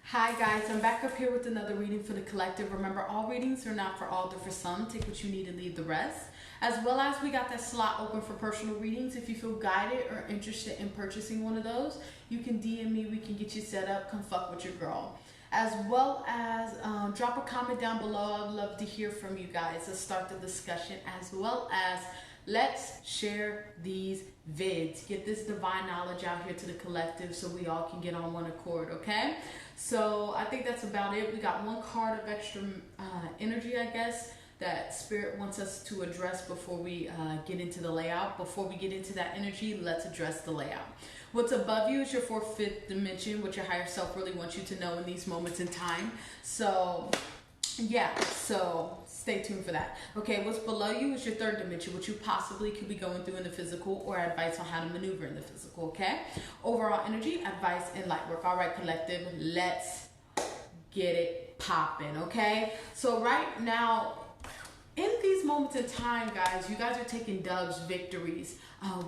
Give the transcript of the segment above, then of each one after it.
Hi guys, I'm back up here with another reading for the collective. Remember, all readings are not for all, they're for some. Take what you need and leave the rest. As well as we got that slot open for personal readings. If you feel guided or interested in purchasing one of those, you can DM me, we can get you set up, come fuck with your girl. As well as drop a comment down below. I'd love to hear from you guys. Let's start the discussion. As well as let's share these vids. Get this divine knowledge out here to the collective so we all can get on one accord, okay? So I think that's about it. We got one card of extra energy, I guess, that Spirit wants us to address before we get into the layout. Before we get into that energy, let's address the layout. What's above you is your fourth, fifth dimension, what your higher self really wants you to know in these moments in time. So yeah, so stay tuned for that. Okay, what's below you is your third dimension, what you possibly could be going through in the physical, or advice on how to maneuver in the physical, okay? Overall energy, advice, and light work. All right, collective, let's get it popping, okay? So right now, in these moments in time, guys, you guys are taking dubs, victories,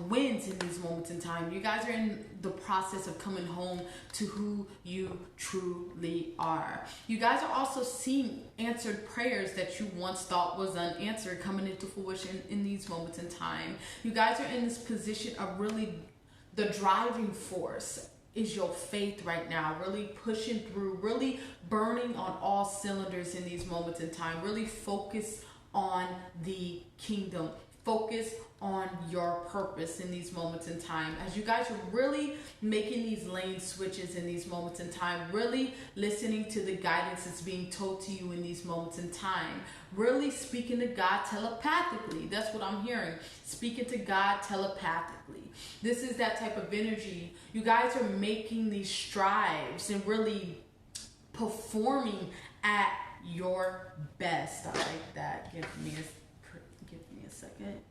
wins in these moments in time. You guys are in the process of coming home to who you truly are. You guys are also seeing answered prayers that you once thought was unanswered coming into fruition in these moments in time. You guys are in this position of really the driving force is your faith right now, really pushing through, really burning on all cylinders in these moments in time. Really focus on the kingdom. Focus on your purpose in these moments in time. As you guys are really making these lane switches in these moments in time, really listening to the guidance that's being told to you in these moments in time, really speaking to God telepathically. That's what I'm hearing. Speaking to God telepathically. This is that type of energy. You guys are making these strides and really performing at your best. I like that. Give me a second.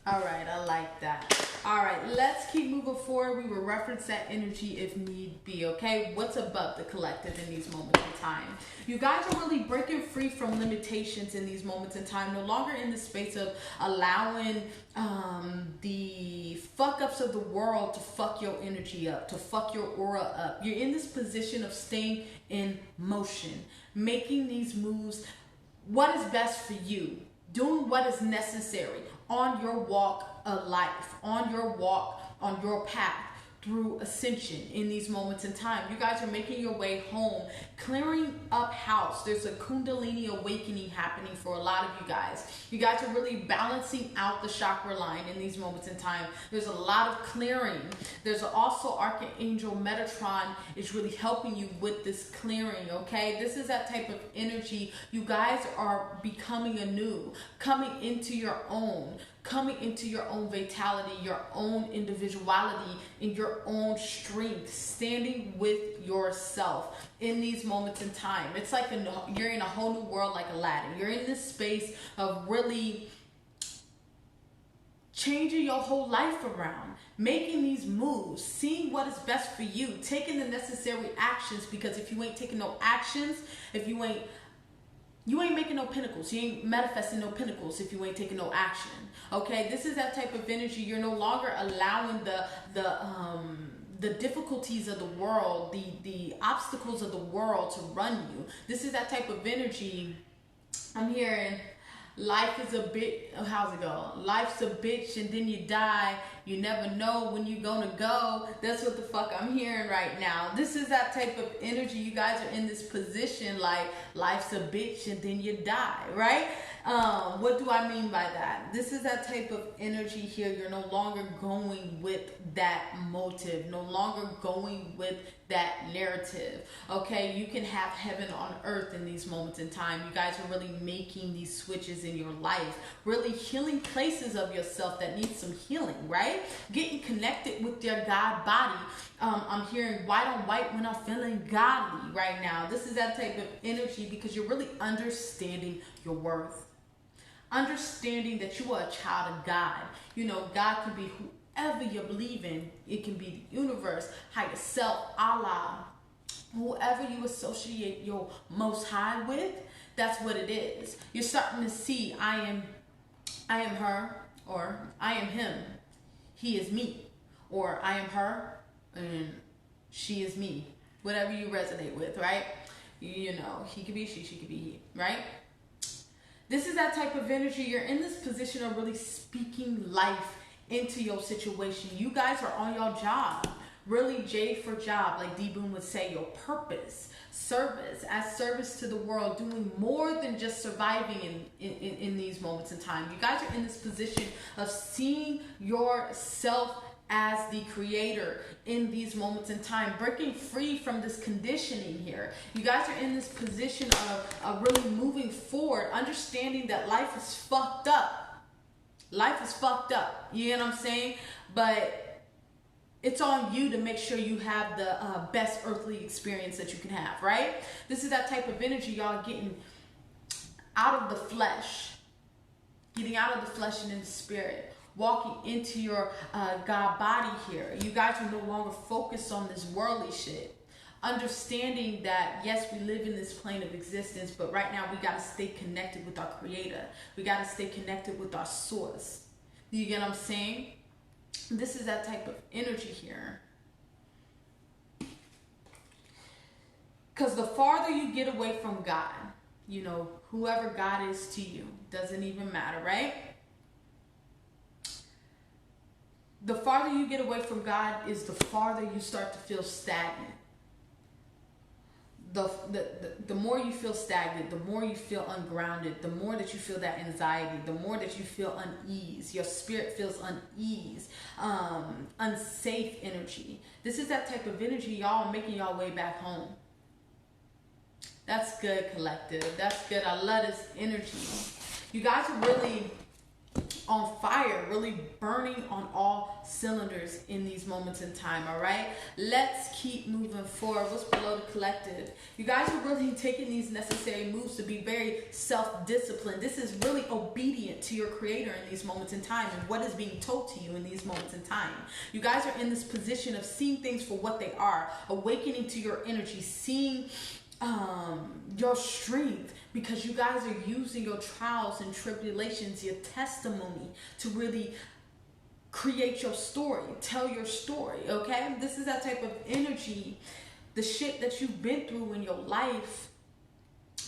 All right, I like that. All right, let's keep moving forward. We will reference that energy if need be, okay? What's above the collective in these moments in time? You guys are really breaking free from limitations in these moments in time. No longer in the space of allowing the fuck-ups of the world to fuck your energy up, to fuck your aura up. You're in this position of staying in motion, making these moves. What is best for you? Doing what is necessary on your walk of life, on your walk, on your path through ascension in these moments in time. You guys are making your way home, clearing up house. There's a Kundalini awakening happening for a lot of you guys. You guys are really balancing out the chakra line in these moments in time. There's a lot of clearing. There's also Archangel Metatron is really helping you with this clearing, okay? This is that type of energy. You guys are becoming anew, coming into your own vitality, your own individuality, and your own strength, standing with yourself in these moments in time. It's like you're in a whole new world like Aladdin. You're in this space of really changing your whole life around, making these moves, seeing what is best for you, taking the necessary actions, because if you ain't taking no actions, if you ain't making no pinnacles. You ain't manifesting no pinnacles if you ain't taking no action. Okay, this is that type of energy. You're no longer allowing the difficulties of the world, the obstacles of the world to run you. This is that type of energy. I'm hearing life is a bit, how's it go? Life's a bitch and then you die. You never know when you're gonna go. That's what the fuck I'm hearing right now. This is that type of energy. You guys are in this position like life's a bitch and then you die, right? What do I mean by that? This is that type of energy here. You're no longer going with that motive, no longer going with that narrative. Okay, you can have heaven on earth in these moments in time. You guys are really making these switches in your life, really healing places of yourself that need some healing, right? Getting connected with your God body. I'm hearing white on white when I'm feeling godly right now. This is that type of energy because you're really understanding your worth. Understanding that you are a child of God. You know, God can be whoever you believe in. It can be the universe, higher self, Allah, whoever you associate your most high with, that's what it is. You're starting to see, I am her, or I am him, he is me, or I am her and she is me. Whatever you resonate with, right? You know, he could be she could be he, right? This is that type of energy. You're in this position of really speaking life into your situation. You guys are on your job. Really, J for job, like D Boom would say, your purpose, service, as service to the world, doing more than just surviving in these moments in time. You guys are in this position of seeing yourself as the creator in these moments in time, breaking free from this conditioning here. You guys are in this position of really moving forward, understanding that life is fucked up. Life is fucked up. You know what I'm saying? But it's on you to make sure you have the best earthly experience that you can have, right? This is that type of energy, y'all, getting out of the flesh. Getting out of the flesh and in the spirit. Walking into your God body here. You guys are no longer focused on this worldly shit. Understanding that, yes, we live in this plane of existence, but right now we got to stay connected with our creator. We got to stay connected with our source. You get what I'm saying? This is that type of energy here. Because the farther you get away from God, you know, whoever God is to you, doesn't even matter, right? The farther you get away from God is the farther you start to feel stagnant. The more you feel stagnant, the more you feel ungrounded, the more that you feel that anxiety, the more that you feel unease. Your spirit feels unease, unsafe energy. This is that type of energy, y'all, making y'all way back home. That's good, collective. That's good. I love this energy. You guys are really on fire, really burning on all cylinders in these moments in time, all right? Let's keep moving forward. What's below the collective? You guys are really taking these necessary moves to be very self-disciplined. This is really obedient to your creator in these moments in time and what is being told to you in these moments in time. You guys are in this position of seeing things for what they are, awakening to your energy, seeing your strength, because you guys are using your trials and tribulations, your testimony, to really create your story, tell your story, okay? This is that type of energy. The shit that you've been through in your life,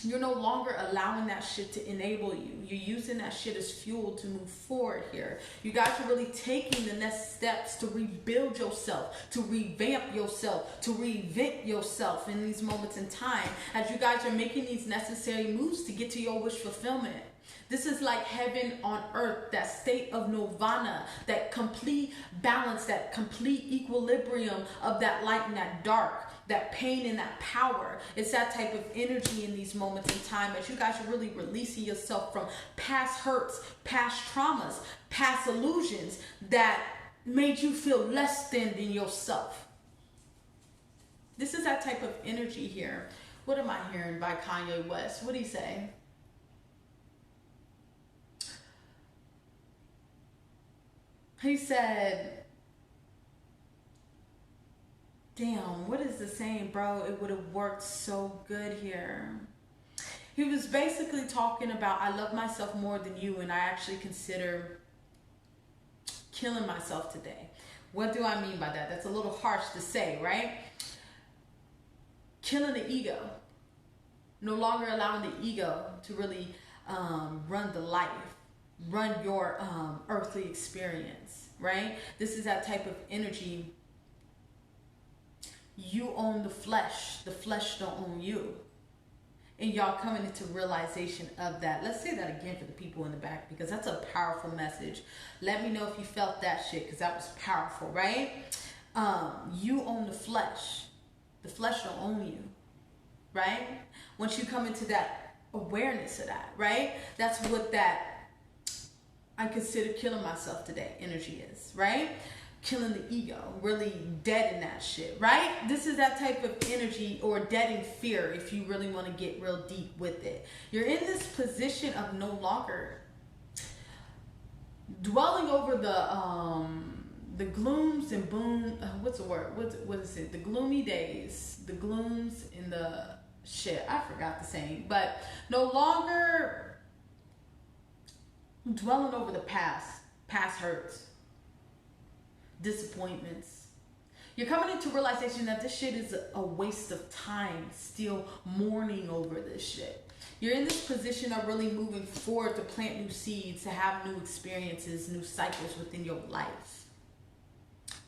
you're no longer allowing that shit to enable you. You're using that shit as fuel to move forward here. You guys are really taking the next steps to rebuild yourself, to revamp yourself, to reinvent yourself in these moments in time, as you guys are making these necessary moves to get to your wish fulfillment. This is like heaven on earth, that state of nirvana, that complete balance, that complete equilibrium of that light and that dark, that pain and that power. It's that type of energy in these moments in time that you guys are really releasing yourself from past hurts, past traumas, past illusions that made you feel less than yourself. This is that type of energy here. What am I hearing by Kanye West? What did he say? He said, damn, what is the saying, bro? It would have worked so good here. He was basically talking about, I love myself more than you, and I actually consider killing myself today. What do I mean by that? That's a little harsh to say, right? Killing the ego. No longer allowing the ego to really run the life. Run your earthly experience, right? This is that type of energy. You own the flesh don't own you. And y'all coming into realization of that. Let's say that again for the people in the back, because that's a powerful message. Let me know if you felt that shit, because that was powerful, right? You own the flesh don't own you, right? Once you come into that awareness of that, right? That's what that I consider killing myself today energy is, right? Killing the ego, really dead in that shit, right? This is that type of energy, or dead in fear, if you really want to get real deep with it. You're in this position of no longer dwelling over the glooms and boom, what's the word? What is it? The gloomy days, the glooms in the shit. I forgot the saying, but no longer dwelling over the past hurts, disappointments. You're coming into realization that this shit is a waste of time, still mourning over this shit. You're in this position of really moving forward to plant new seeds, to have new experiences, new cycles within your life.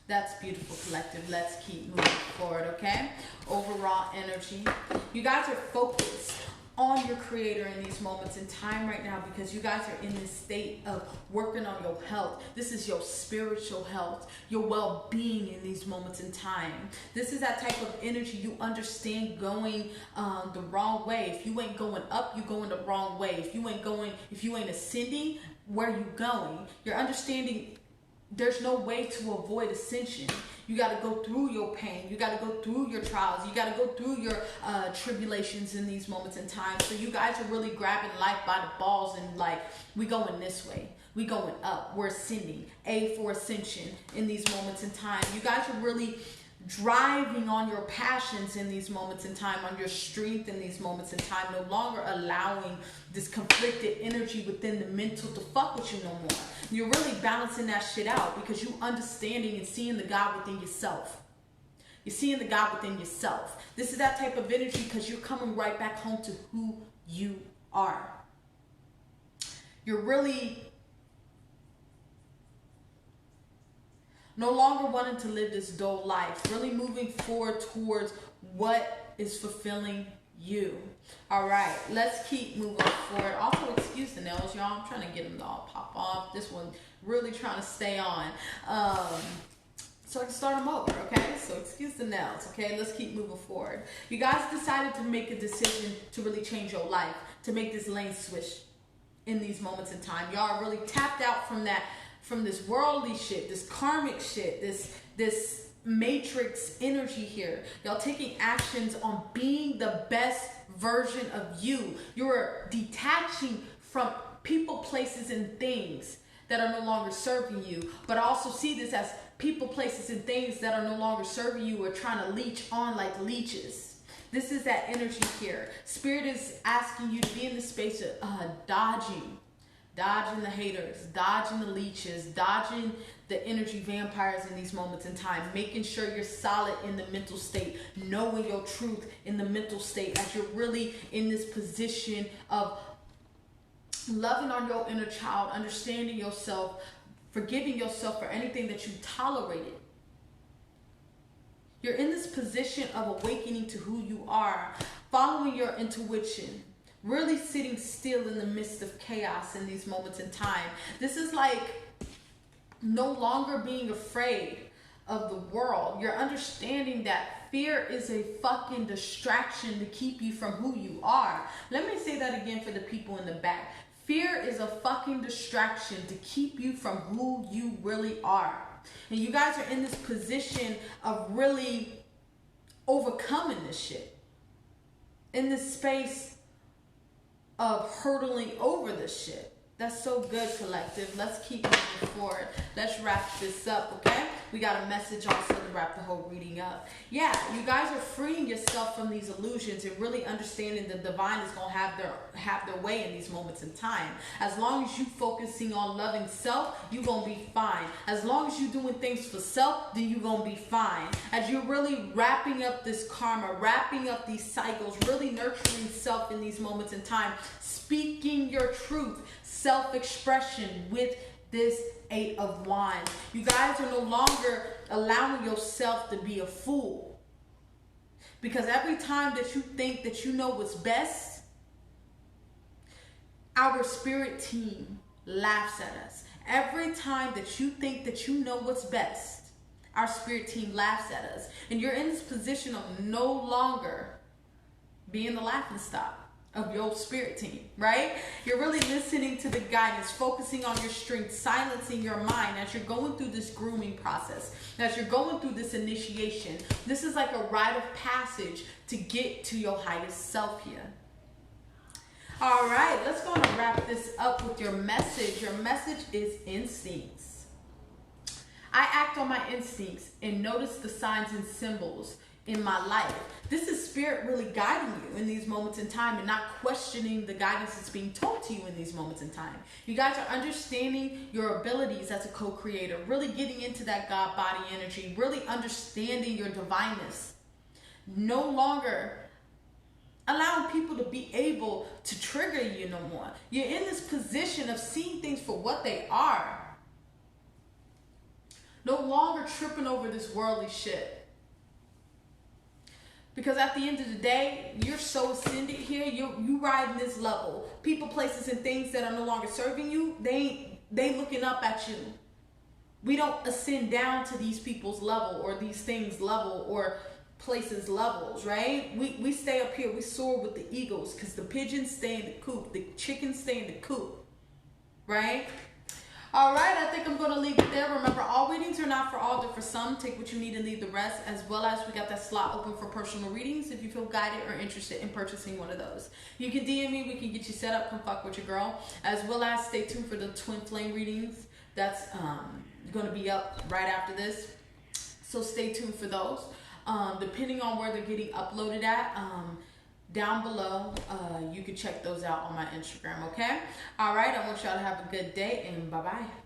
That's beautiful, collective. Let's keep moving forward, okay? Overall energy. You guys are focused on your creator in these moments in time right now, because you guys are in this state of working on your health. This is your spiritual health, your well-being in these moments in time. This is that type of energy you understand going the wrong way. If you ain't going up, you going the wrong way. If you ain't ascending, where you going? You're understanding there's no way to avoid ascension. You got to go through your pain. You got to go through your trials. You got to go through your tribulations in these moments in time. So you guys are really grabbing life by the balls and like, we going this way. We going up. We're ascending. A for ascension in these moments in time. You guys are really driving on your passions in these moments in time, on your strength in these moments in time, no longer allowing this conflicted energy within the mental to fuck with you no more. You're really balancing that shit out because you understanding and seeing the God within yourself. You're seeing the God within yourself. This is that type of energy because you're coming right back home to who you are. You're really no longer wanting to live this dull life, really moving forward towards what is fulfilling you. All right, let's keep moving forward. Also, excuse the nails, y'all. I'm trying to get them to all pop off. This one really trying to stay on. So I can start them over, okay? So excuse the nails, okay? Let's keep moving forward. You guys decided to make a decision to really change your life, to make this lane switch in these moments in time. Y'all are really tapped out from that, from this worldly shit, this karmic shit, this matrix energy here. Y'all taking actions on being the best version of you. You're detaching from people, places, and things that are no longer serving you. But I also see this as people, places, and things that are no longer serving you are trying to leech on like leeches. This is that energy here. Spirit is asking you to be in the space of dodging the haters, dodging the leeches, dodging the energy vampires in these moments in time, making sure you're solid in the mental state, knowing your truth in the mental state as you're really in this position of loving on your inner child, understanding yourself, forgiving yourself for anything that you tolerated. You're in this position of awakening to who you are, following your intuition, really sitting still in the midst of chaos in these moments in time. This is like no longer being afraid of the world. You're understanding that fear is a fucking distraction to keep you from who you are. Let me say that again for the people in the back. Fear is a fucking distraction to keep you from who you really are. And you guys are in this position of really overcoming this shit. In this space of hurdling over this shit. That's so good, collective. Let's keep moving forward. Let's wrap this up, okay? We got a message also to wrap the whole reading up. Yeah, you guys are freeing yourself from these illusions and really understanding the divine is going to have their way in these moments in time. As long as you focusing on loving self, you're going to be fine. As long as you're doing things for self, then you're going to be fine. As you're really wrapping up this karma, wrapping up these cycles, really nurturing self in these moments in time, speaking your truth, self-expression with this 8 of Wands. You guys are no longer allowing yourself to be a fool. Because every time that you think that you know what's best, our spirit team laughs at us. Every time that you think that you know what's best, our spirit team laughs at us. And you're in this position of no longer being the laughing stock of your spirit team, right? You're really listening to the guidance, focusing on your strength, silencing your mind as you're going through this grooming process, as you're going through this initiation. This is like a rite of passage to get to your highest self here. All right, let's go and wrap this up with your message. Your message is instincts. I act on my instincts and notice the signs and symbols in my life. This is spirit really guiding you in these moments in time and not questioning the guidance that's being told to you in these moments in time. You guys are understanding your abilities as a co-creator, really getting into that God body energy, really understanding your divineness. No longer allowing people to be able to trigger you no more. You're in this position of seeing things for what they are. No longer tripping over this worldly shit. Because at the end of the day, you're so ascended here, you riding this level. People, places, and things that are no longer serving you, they looking up at you. We don't ascend down to these people's level or these things level or places levels, right? We stay up here, we soar with the eagles because the pigeons stay in the coop, the chickens stay in the coop, right? All right, I think I'm going to leave it there. Remember, all readings are not for all, they're for some. Take what you need and leave the rest, as well as we got that slot open for personal readings if you feel guided or interested in purchasing one of those. You can DM me, we can get you set up, come fuck with your girl, as well as stay tuned for the twin flame readings. That's going to be up right after this, so stay tuned for those. Depending on where they're getting uploaded at, down below, you can check those out on my Instagram, okay? All right, I want y'all to have a good day, and bye-bye.